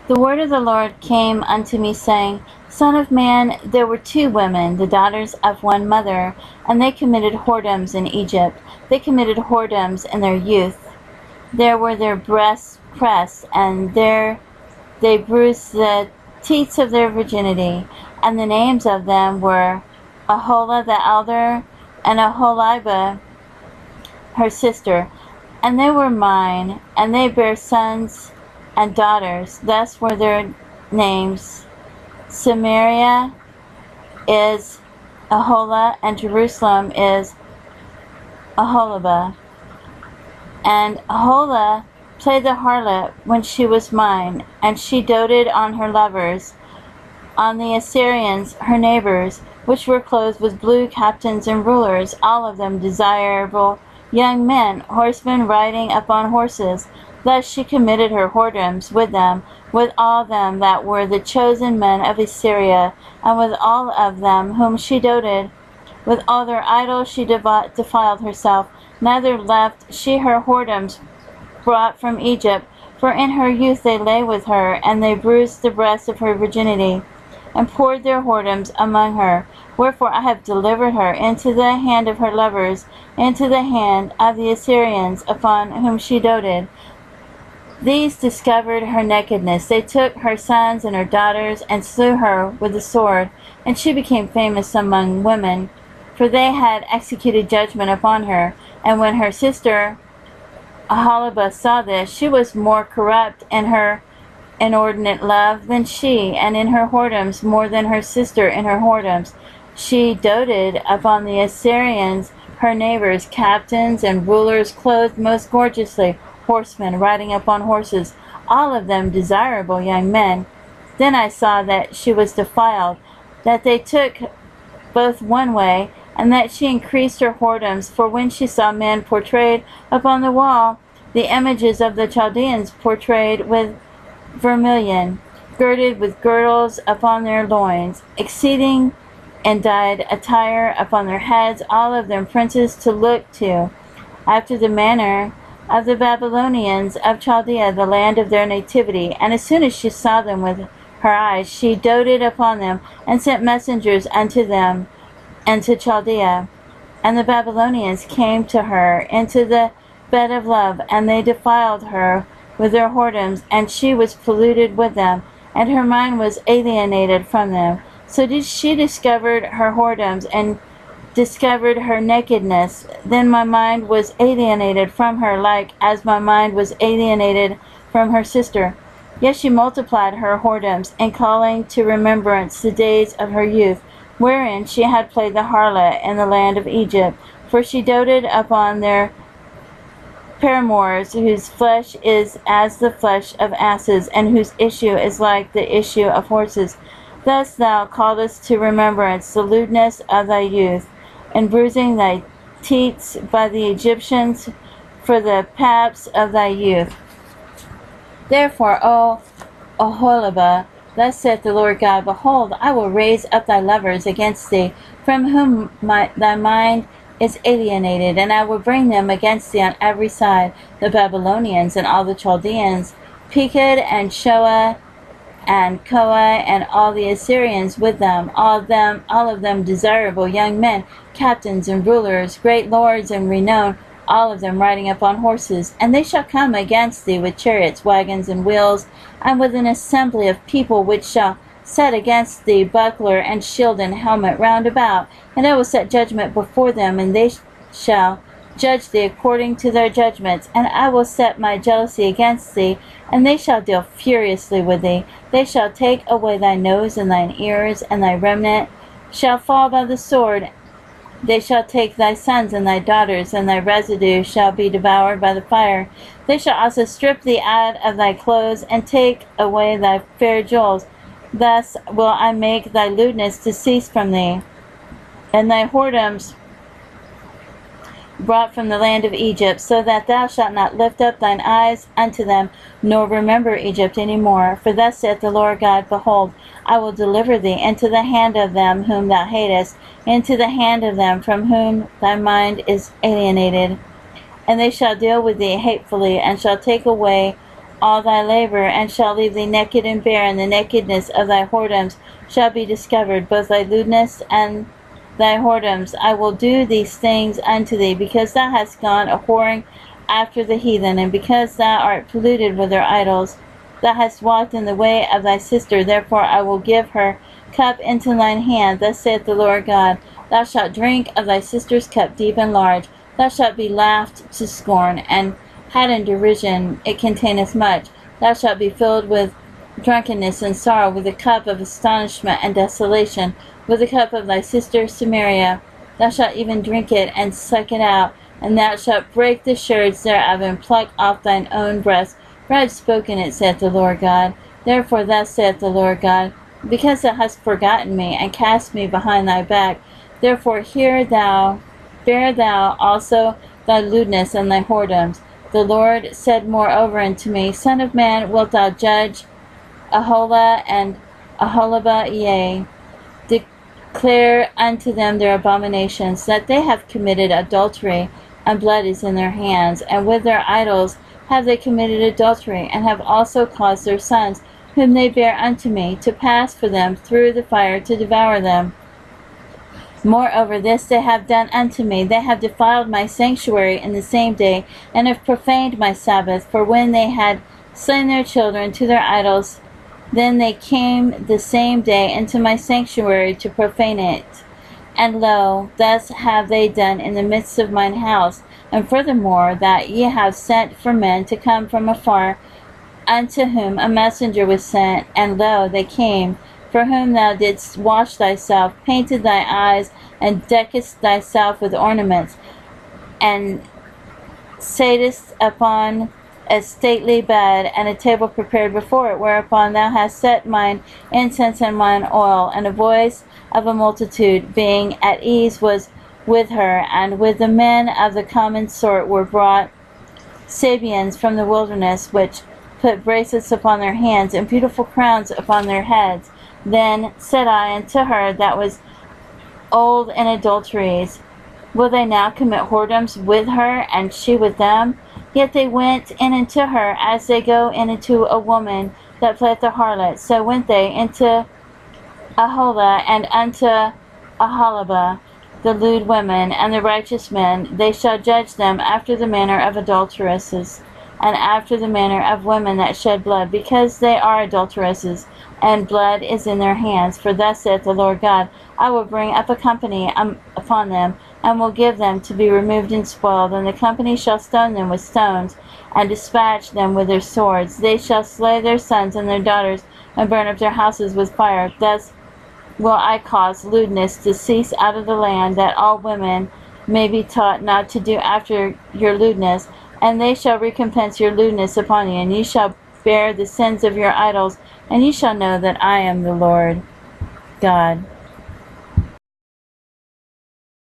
The word of the Lord came unto me, saying, Son of man, there were 2 women, the daughters of one mother, and they committed whoredoms in Egypt. They committed whoredoms in their youth. There were their breasts pressed, and there they bruised the teats of their virginity. And the names of them were Aholah the elder, and Aholibah her sister. And they were mine, and they bare sons and daughters. Thus were their names: Samaria is Aholah, and Jerusalem is Aholibah. And Aholah played the harlot when she was mine, and she doted on her lovers, on the Assyrians, her neighbors, which were clothed with blue, captains and rulers, all of them desirable young men, horsemen riding upon horses. Thus she committed her whoredoms with them, with all them that were the chosen men of Assyria, and with all of them whom she doted. With all their idols she defiled herself, neither left she her whoredoms brought from Egypt, for in her youth they lay with her, and they bruised the breast of her virginity, and poured their whoredoms among her. Wherefore I have delivered her into the hand of her lovers, into the hand of the Assyrians, upon whom she doted. These discovered her nakedness. They took her sons and her daughters, and slew her with the sword, and she became famous among women, for they had executed judgment upon her. And when her sister Aholibah saw this, she was more corrupt in her inordinate love than she, and in her whoredoms more than her sister in her whoredoms. She doted upon the Assyrians, her neighbors, captains and rulers, clothed most gorgeously, horsemen riding upon horses, all of them desirable young men. Then I saw that she was defiled, that they took both one way, and that she increased her whoredoms. For when she saw men portrayed upon the wall, the images of the Chaldeans portrayed with vermilion, girded with girdles upon their loins, exceeding and dyed attire upon their heads, all of them princes to look to, after the manner of the Babylonians of Chaldea, the land of their nativity. And as soon as she saw them with her eyes, she doted upon them, and sent messengers unto them and to Chaldea. And the Babylonians came to her into the bed of love, and they defiled her with their whoredoms, and she was polluted with them, and her mind was alienated from them. So did she discovered her whoredoms, and discovered her nakedness. Then my mind was alienated from her, like as my mind was alienated from her sister. Yet she multiplied her whoredoms, and calling to remembrance the days of her youth, wherein she had played the harlot in the land of Egypt. For she doted upon their paramours, whose flesh is as the flesh of asses, and whose issue is like the issue of horses. Thus thou calledst to remembrance the lewdness of thy youth, and bruising thy teats by the Egyptians for the paps of thy youth. Therefore, O Aholibah, thus saith the Lord God, Behold, I will raise up thy lovers against thee, from whom thy mind is alienated, and I will bring them against thee on every side, the Babylonians and all the Chaldeans, Pekod and Shoah and Koah, and all the Assyrians with them, all of them desirable young men, captains and rulers, great lords and renowned, all of them riding upon horses. And they shall come against thee with chariots, wagons, and wheels, and with an assembly of people, which shall set against thee buckler and shield and helmet round about. And I will set judgment before them, and they shall judge thee according to their judgments. And I will set my jealousy against thee, and they shall deal furiously with thee. They shall take away thy nose and thine ears, and thy remnant shall fall by the sword. They shall take thy sons and thy daughters, and thy residue shall be devoured by the fire. They shall also strip thee out of thy clothes, and take away thy fair jewels. Thus will I make thy lewdness to cease from thee, and thy whoredoms brought from the land of Egypt, so that thou shalt not lift up thine eyes unto them, nor remember Egypt any more. For thus saith the Lord God, Behold, I will deliver thee into the hand of them whom thou hatest, into the hand of them from whom thy mind is alienated. And they shall deal with thee hatefully, and shall take away all thy labor, and shall leave thee naked and bare, and the nakedness of thy whoredoms shall be discovered, both thy lewdness and thy whoredoms. I will do these things unto thee, because thou hast gone a whoring after the heathen, and because thou art polluted with their idols. Thou hast walked in the way of thy sister, therefore I will give her cup into thine hand. Thus saith the Lord God, thou shalt drink of thy sister's cup deep and large. Thou shalt be laughed to scorn, and had in derision, it containeth much. Thou shalt be filled with drunkenness and sorrow, with the cup of astonishment and desolation, with the cup of thy sister Samaria. Thou shalt even drink it, and suck it out, and thou shalt break the sherds thereof, and pluck off thine own breast. For I have spoken it, saith the Lord God. Therefore thus saith the Lord God, because thou hast forgotten me, and cast me behind thy back, therefore bear thou also thy lewdness and thy whoredoms. The Lord said moreover unto me, Son of man, wilt thou judge Aholah and Aholibah? Yea, declare unto them their abominations, that they have committed adultery, and blood is in their hands, and with their idols have they committed adultery, and have also caused their sons, whom they bear unto me, to pass for them through the fire to devour them. Moreover, this they have done unto me, they have defiled my sanctuary in the same day, and have profaned my Sabbath. For when they had slain their children to their idols, then they came the same day into my sanctuary to profane it. And lo, thus have they done in the midst of mine house. And furthermore, that ye have sent for men to come from afar, unto whom a messenger was sent, and lo, they came, for whom thou didst wash thyself, painted thy eyes, and deckest thyself with ornaments, and satest upon a stately bed, and a table prepared before it, whereupon thou hast set mine incense and mine oil. And a voice of a multitude, being at ease, was with her, and with the men of the common sort were brought Sabians from the wilderness, which put bracelets upon their hands, and beautiful crowns upon their heads. Then said I unto her that was old in adulteries, will they now commit whoredoms with her, and she with them? Yet they went in unto her as they go in unto a woman that playeth the harlot. So went they into Aholah and unto Aholibah, the lewd women, and the righteous men. They shall judge them after the manner of adulteresses, and after the manner of women that shed blood, because they are adulteresses, and blood is in their hands. For thus saith the Lord God, I will bring up a company upon them, and will give them to be removed and spoiled, and the company shall stone them with stones, and dispatch them with their swords. They shall slay their sons and their daughters, and burn up their houses with fire. Thus will I cause lewdness to cease out of the land, that all women may be taught not to do after your lewdness, and they shall recompense your lewdness upon you, and ye shall bear the sins of your idols, and ye shall know that I am the Lord God.